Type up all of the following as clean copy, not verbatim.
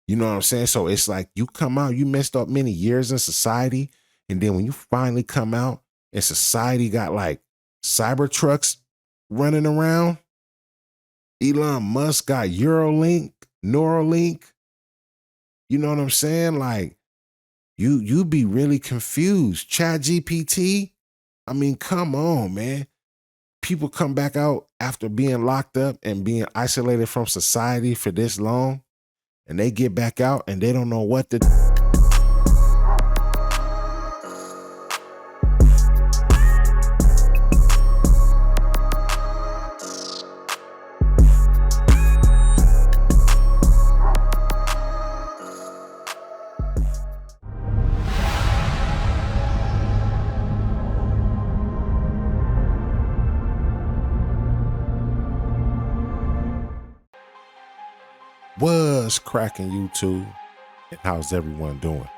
You know what I'm saying? So it's like you come out, you messed up many years in society. And then when you finally come out and society got like cyber trucks running around, Elon Musk got Neuralink. You know what I'm saying? Like you be really confused. Chat GPT. I mean, come on, man. People come back out after being locked up and being isolated from society for this long, and they get back out and they don't know what to do. What's cracking, YouTube? And how's everyone doing?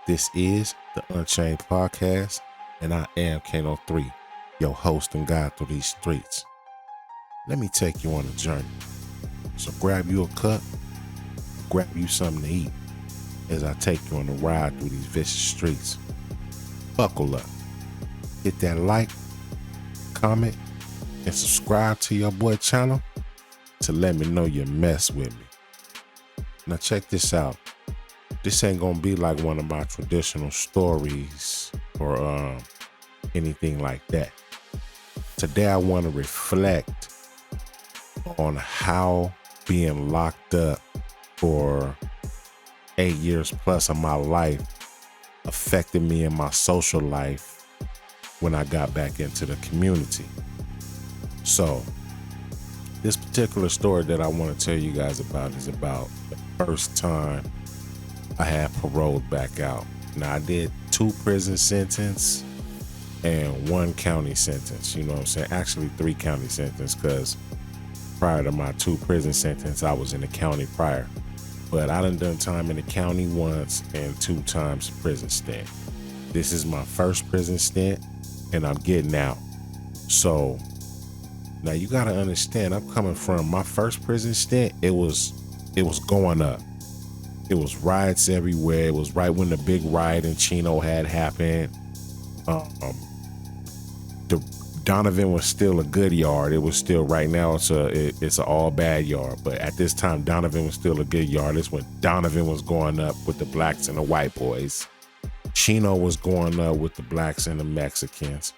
This is the Unchained podcast, and I am Cano 3, your host and guide through these streets. Let me take you on a journey. So grab you a cup, grab you something to eat as I take you on a ride through these vicious streets. Buckle up. Hit that like, comment, and subscribe to your boy channel to let me know you mess with me. Now check this out. This ain't gonna be like one of my traditional stories or anything like that. Today I want to reflect on how being locked up for 8 years plus of my life affected me in my social life when I got back into the community. So this particular story that I want to tell you guys about is about the first time I had paroled back out. Now I did 2 prison sentences and 1 county sentence. You know what I'm saying? Actually 3 county sentences, because prior to my 2 prison sentence, I was in the county prior. But I done time in the county once and 2 times prison stint. This is my first prison stint and I'm getting out. So now you gotta understand, I'm coming from my first prison stint. It was going up. It was riots everywhere. It was right when the big riot in Cano had happened. Donovan was still a good yard. It was still, right now it's an all bad yard. But at this time, Donovan was still a good yard. It's when Donovan was going up with the blacks and the white boys. Cano was going up with the blacks and the Mexicans.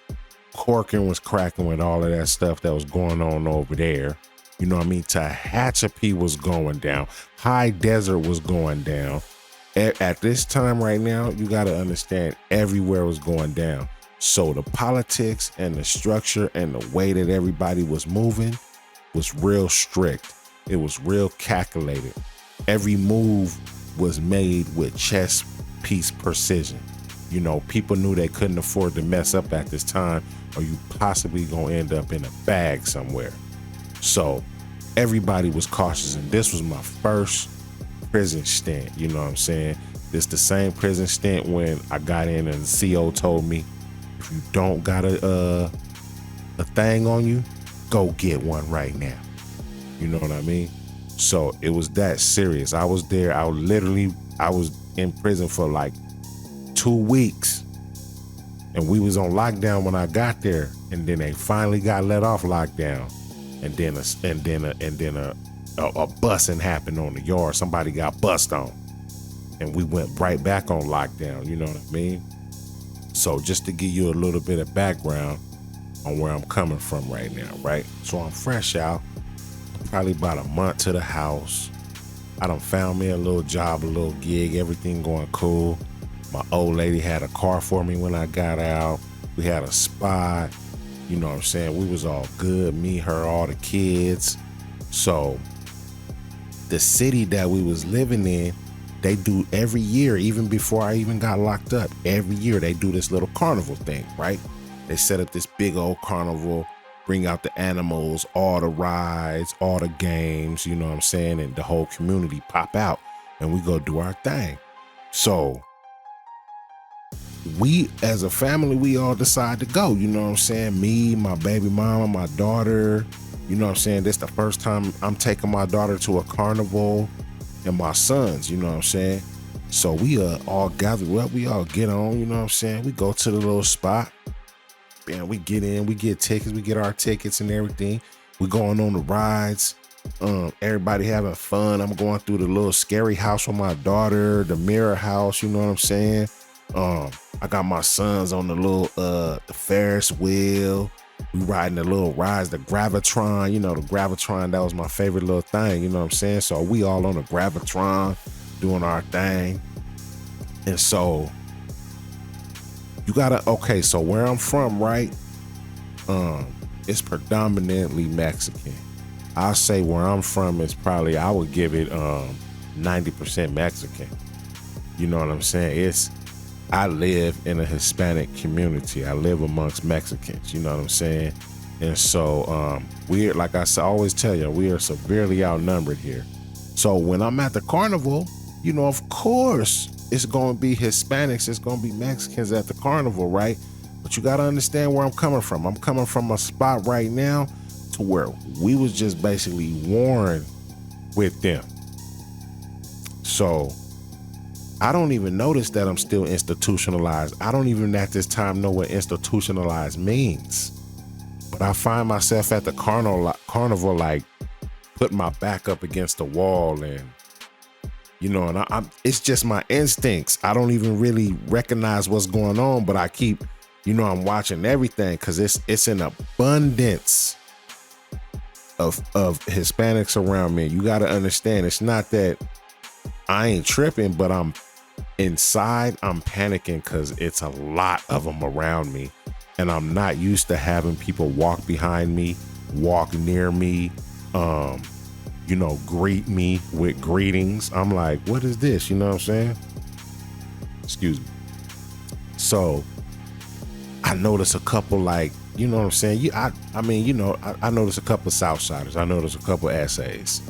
Corcoran was cracking with all of that stuff that was going on over there. You know what I mean? Tehachapi was going down. High Desert was going down. At this time right now, you got to understand, everywhere was going down. So the politics and the structure and the way that everybody was moving was real strict. It was real calculated. Every move was made with chess piece precision. You know, people knew they couldn't afford to mess up at this time, or you possibly gonna end up in a bag somewhere. So everybody was cautious, and this was my first prison stint. You know what I'm saying? This the same prison stint when I got in and the CO told me, if you don't got a thing on you, go get one right now. You know what I mean? So it was that serious. I was there. I was in prison for like 2 weeks, and we was on lockdown when I got there, and then they finally got let off lockdown, and then a busing happened on the yard. Somebody got bust on, and we went right back on lockdown. You know what I mean? So just to give you a little bit of background on where I'm coming from right now, right? So I'm fresh out, probably about a month to the house. I done found me a little job, a little gig, everything going cool. My old lady had a car for me when I got out. We had a spot, you know what I'm saying? We was all good, me, her, all the kids. So the city that we was living in, they do every year, even before I even got locked up, every year they do this little carnival thing, right? They set up this big old carnival, bring out the animals, all the rides, all the games, you know what I'm saying? And the whole community pop out and we go do our thing. So we, as a family, we all decide to go, you know what I'm saying? Me, my baby mama, my daughter, you know what I'm saying? This the first time I'm taking my daughter to a carnival. and my sons, you know what I'm saying? So we all gather up, we all get on, you know what I'm saying? We go to the little spot, and we get in, we get tickets, we get our tickets and everything. We going on the rides. Everybody having fun. I'm going through the little scary house with my daughter, the mirror house, you know what I'm saying? I got my sons on the little the Ferris wheel. We riding the little rides, the Gravitron, you know, the Gravitron, that was my favorite little thing, you know what I'm saying? So we all on the Gravitron doing our thing. And so you gotta, okay, so where I'm from, right? It's predominantly Mexican. I'll say where I'm from is probably, I would give it 90% Mexican. You know what I'm saying? I live in a Hispanic community. I live amongst Mexicans, you know what I'm saying? And so we're, like I always tell you, we are severely outnumbered here. So when I'm at the carnival, you know, of course, it's going to be Hispanics, it's going to be Mexicans at the carnival, right? But you got to understand where I'm coming from. I'm coming from a spot right now to where we was just basically warring with them. So I don't even notice that I'm still institutionalized. I don't even at this time know what institutionalized means. But I find myself at the carnival like putting my back up against the wall, and you know, and it's just my instincts. I don't even really recognize what's going on, but I keep, you know, I'm watching everything because it's an abundance of Hispanics around me. You got to understand, it's not that I ain't tripping, but I'm inside, I'm panicking because it's a lot of them around me, and I'm not used to having people walk behind me, walk near me, you know, greet me with greetings. I'm like, what is this? You know what I'm saying? Excuse me. So I notice a couple, like, you know what I'm saying? I mean, you know, I notice a couple Southsiders. I notice a couple essays.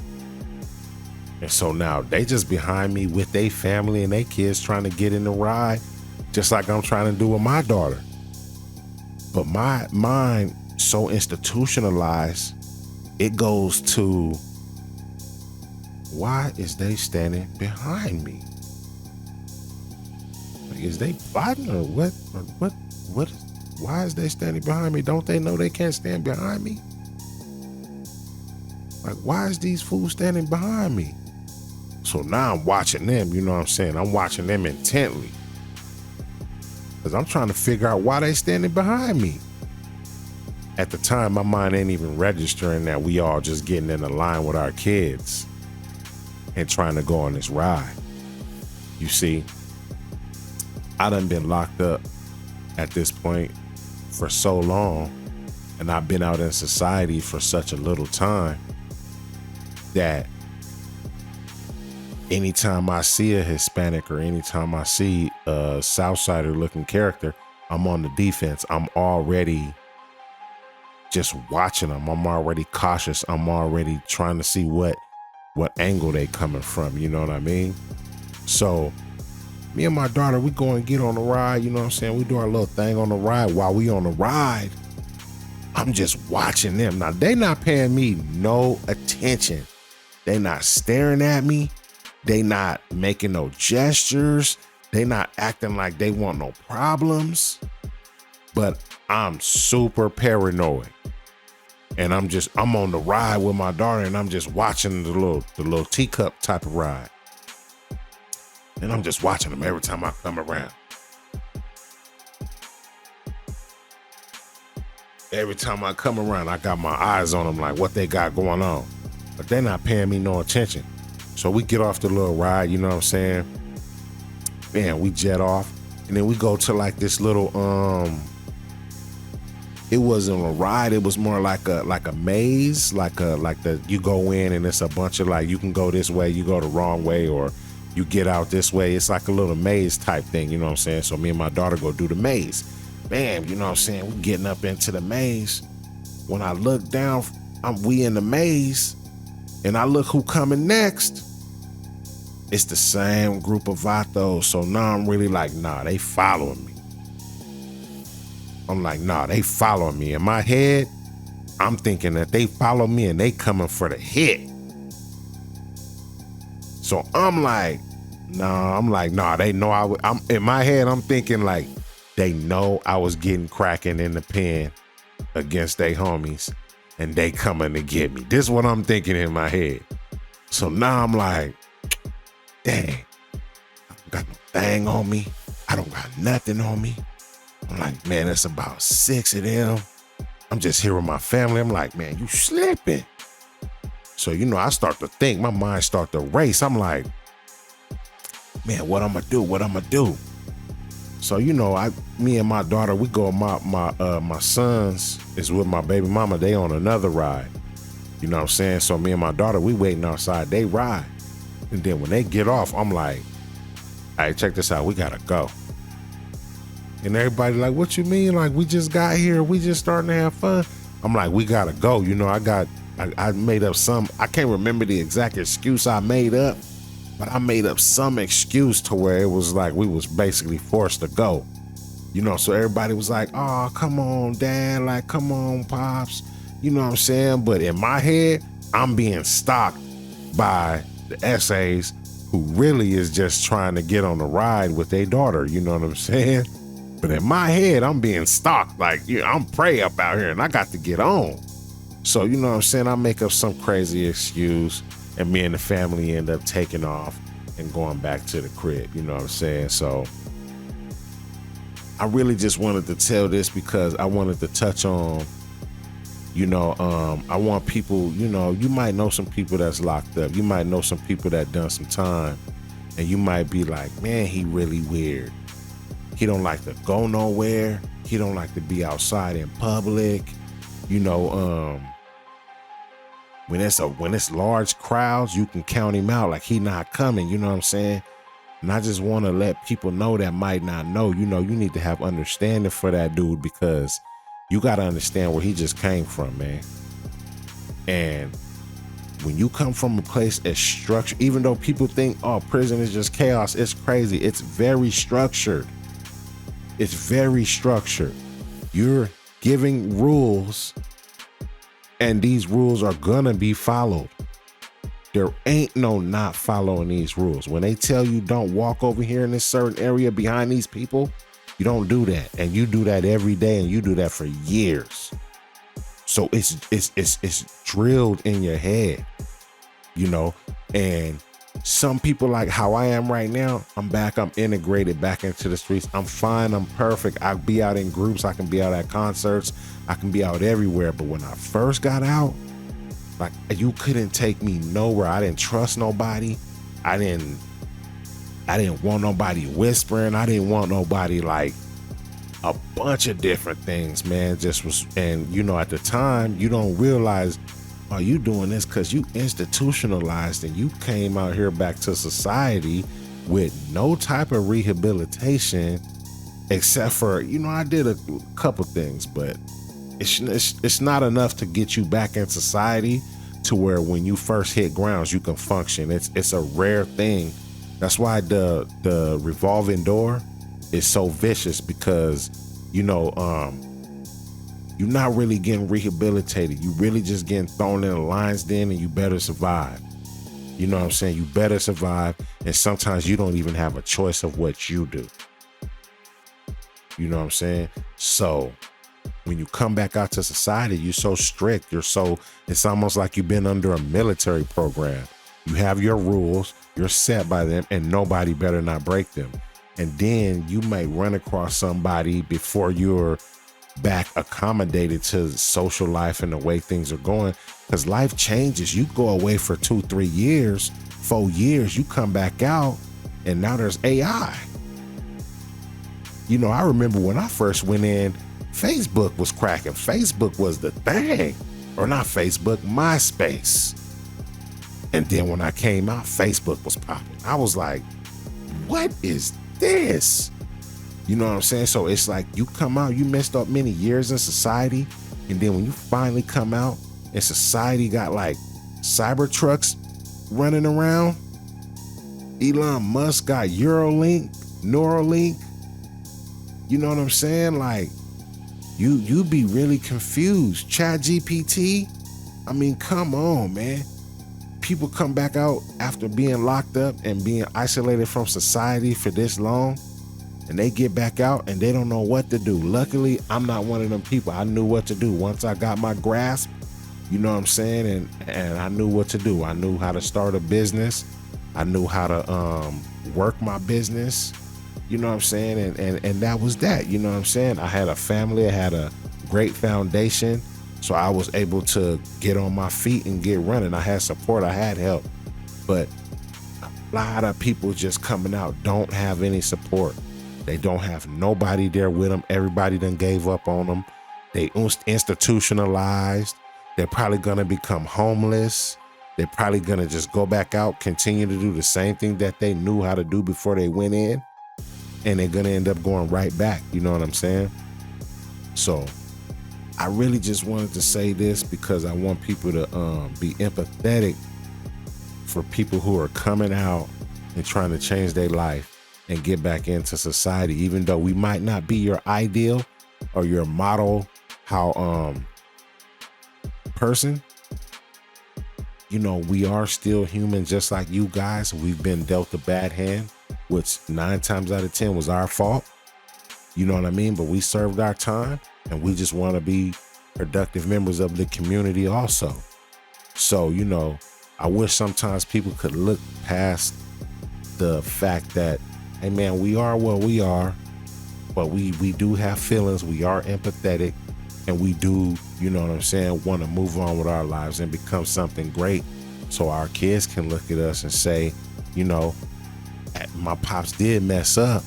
And so now they just behind me with their family and their kids trying to get in the ride, just like I'm trying to do with my daughter. But my mind so institutionalized, it goes to, why is they standing behind me? Like, is they fighting or what? Why is they standing behind me? Don't they know they can't stand behind me? Like, why is these fools standing behind me? So now I'm watching them, you know what I'm saying? I'm watching them intently, because I'm trying to figure out why they standing behind me. At the time, my mind ain't even registering that we all just getting in a line with our kids and trying to go on this ride. You see, I done been locked up at this point for so long, and I've been out in society for such a little time that anytime I see a Hispanic or anytime I see a Southsider looking character, I'm on the defense. I'm already just watching them. I'm already cautious. I'm already trying to see what angle they coming from. You know what I mean? So me and my daughter, we go and get on the ride. You know what I'm saying? We do our little thing on the ride. While we on the ride, I'm just watching them. Now, they not paying me no attention. They not staring at me. They not making no gestures. They not acting like they want no problems. But I'm super paranoid. And I'm on the ride with my daughter, and I'm just watching the little teacup type of ride. And I'm just watching them every time I come around. Every time I come around, I got my eyes on them, like what they got going on. But they're not paying me no attention. So we get off the little ride, you know what I'm saying? Man, we jet off. And then we go to like this little, it wasn't a ride, it was more like a maze, you go in and it's a bunch of, like, you can go this way, you go the wrong way, or you get out this way. It's like a little maze type thing, you know what I'm saying? So me and my daughter go do the maze. Bam, you know what I'm saying? We getting up into the maze. When I look down, we in the maze, and I look who coming next. It's the same group of vatos. So now I'm really like, nah, they following me. I'm like, nah, they following me. In my head, I'm thinking that they follow me and they coming for the hit. So I'm like, nah, they know I'm in my head, I'm thinking like, they know I was getting cracking in the pen against they homies and they coming to get me. This is what I'm thinking in my head. So now I'm like, dang, I don't got no thing on me. I don't got nothing on me. I'm like, man, it's about 6 of them. I'm just here with my family. I'm like, man, you slipping. So, I start to think, my mind start to race. I'm like, man, what I'm gonna do? So, me and my daughter, we go, my sons is with my baby mama. They on another ride. You know what I'm saying? So me and my daughter, we waiting outside, they ride. And then when they get off, I'm like, all right, check this out, we gotta go. And everybody like, what you mean? Like, we just got here, we just starting to have fun. I'm like, we gotta go. I made up I can't remember the exact excuse I made up, but I made up some excuse to where it was like we was basically forced to go. So everybody was like, oh, come on, Dad, like, come on, Pops. You know what I'm saying? But in my head, I'm being stalked by the essays who really is just trying to get on the ride with their daughter. You know what I'm saying? But in my head, I'm being stalked. Like, I'm prey up out here and I got to get on. So, you know what I'm saying? I make up some crazy excuse and me and the family end up taking off and going back to the crib. You know what I'm saying? So I really just wanted to tell this because I wanted to touch on, I want people, you might know some people that's locked up. You might know some people that done some time and you might be like, man, he really weird. He don't like to go nowhere. He don't like to be outside in public. When it's large crowds, you can count him out like he not coming. You know what I'm saying? And I just want to let people know that might not know, you need to have understanding for that dude because you got to understand where he just came from, man. And when you come from a place as structured, even though people think, oh, prison is just chaos, it's crazy. It's very structured. It's very structured. You're giving rules and these rules are gonna be followed. There ain't no not following these rules. When they tell you don't walk over here in this certain area behind these people, you don't do that. And you do that every day and you do that for years. So it's drilled in your head, and some people like how I am right now, I'm integrated back into the streets. I'm fine, I'm perfect. I'll be out in groups, I can be out at concerts, I can be out everywhere. But when I first got out, like, you couldn't take me nowhere. I didn't trust nobody. I didn't want nobody whispering. I didn't want nobody, like, a bunch of different things, man. And at the time, you don't realize, are you doing this because you institutionalized and you came out here back to society with no type of rehabilitation except for, I did a couple things, but it's not enough to get you back in society to where when you first hit grounds, you can function. It's a rare thing. That's why the revolving door is so vicious because, you're not really getting rehabilitated. You really just getting thrown in a lion's den and you better survive. You know what I'm saying? You better survive. And sometimes you don't even have a choice of what you do. You know what I'm saying? So when you come back out to society, you're so strict. It's almost like you've been under a military program. You have your rules, you're set by them, and nobody better not break them. And then you might run across somebody before you're back accommodated to social life and the way things are going, because life changes. You go away for 2, 3 years, 4 years, you come back out and now there's AI. I remember when I first went in, Facebook was cracking. Facebook was the thing. Or not Facebook, MySpace. And then when I came out, Facebook was popping. I was like, what is this? You know what I'm saying? So it's like you come out, you messed up many years in society, and then when you finally come out and society got like Cybertrucks running around, Elon Musk got Neuralink, you know what I'm saying? Like, you be really confused. ChatGPT, I mean, come on, man. People come back out after being locked up and being isolated from society for this long, and they get back out and they don't know what to do. Luckily, I'm not one of them people. I knew what to do once I got my grasp, you know what I'm saying? And I knew what to do. I knew how to start a business. I knew how to work my business, you know what I'm saying? And that was that, you know what I'm saying? I had a family, I had a great foundation, so I was able to get on my feet and get running. I had support, I had help, but a lot of people just coming out don't have any support. They don't have nobody there with them. Everybody done gave up on them. They institutionalized. They're probably gonna become homeless. They're probably gonna just go back out, continue to do the same thing that they knew how to do before they went in, and they're gonna end up going right back. You know what I'm saying? So I really just wanted to say this because I want people to be empathetic for people who are coming out and trying to change their life and get back into society, even though we might not be your ideal or your model person. You know, we are still human just like you guys. We've been dealt a bad hand, which 9 times out of 10 was our fault. You know what I mean? But we served our time and we just want to be productive members of the community also. So, you know, I wish sometimes people could look past the fact that, hey man, we are what we are, but we do have feelings. We are empathetic, and we do, you know what I'm saying, want to move on with our lives and become something great so our kids can look at us and say, you know, my pops did mess up,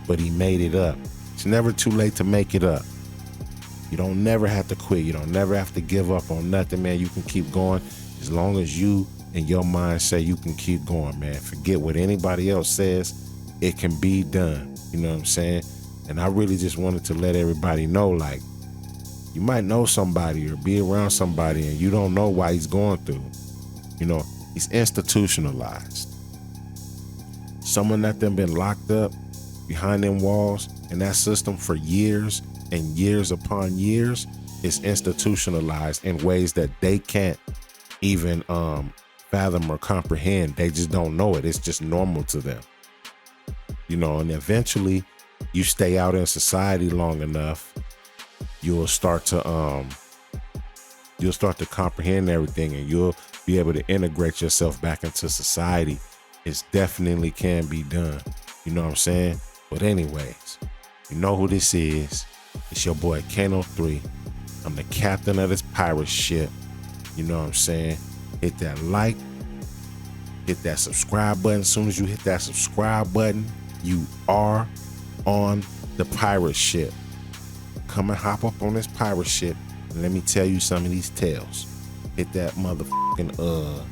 but he made it up. It's never too late to make it up. You don't never have to quit. You don't never have to give up on nothing, man. You can keep going as long as you and your mind say you can keep going, man. Forget what anybody else says. It can be done. You know what I'm saying? And I really just wanted to let everybody know, like, you might know somebody or be around somebody and you don't know why he's going through. You know, he's institutionalized. Someone that done been locked up behind them walls in that system for years and years upon years is institutionalized in ways that they can't even fathom or comprehend. They just don't know it. It's just normal to them. You know, and eventually you stay out in society long enough, you'll start to comprehend everything and you'll be able to integrate yourself back into society. It definitely can be done. You know what I'm saying? But anyways, you know who this is. It's your boy Cano 3. I'm the captain of this pirate ship. You know what I'm saying? Hit that like, hit that subscribe button. As soon as you hit that subscribe button, you are on the pirate ship. Come and hop up on this pirate ship and let me tell you some of these tales. Hit that motherfucking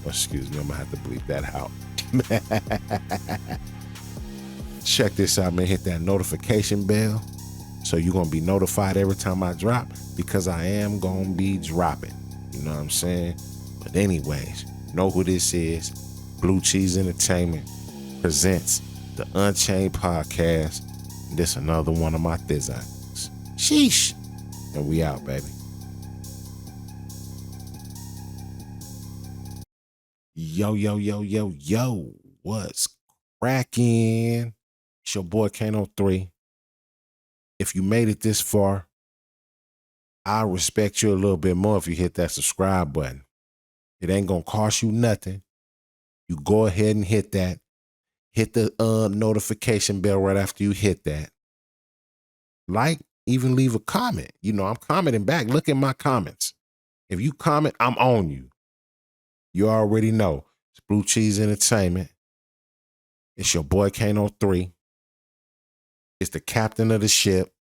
excuse me, I'm gonna have to bleep that out. Check this out, man. Hit that notification bell so you're gonna be notified every time I drop, because I am gonna be dropping. You know what I'm saying? But anyways, know who this is. Blue Cheese Entertainment presents the Unchained podcast. This another one of my designs. Sheesh. And we out, baby. Yo, yo, yo, yo, yo. What's cracking? It's your boy Cano 3. If you made it this far, I'll respect you a little bit more if you hit that subscribe button. It ain't gonna cost you nothing. You go ahead and hit that. Hit the notification bell right after you hit that. Like, even leave a comment. You know, I'm commenting back. Look at my comments. If you comment, I'm on you. You already know. It's Blue Cheese Entertainment. It's your boy Cano 3. It's the captain of the ship.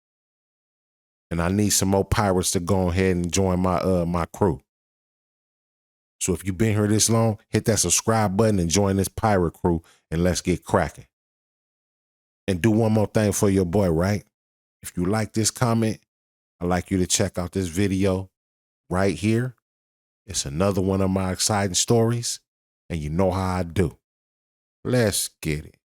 And I need some more pirates to go ahead and join my crew. So if you've been here this long, hit that subscribe button and join this pirate crew, and let's get cracking. And do one more thing for your boy, right? If you like this comment, I'd like you to check out this video right here. It's another one of my exciting stories, and you know how I do. Let's get it.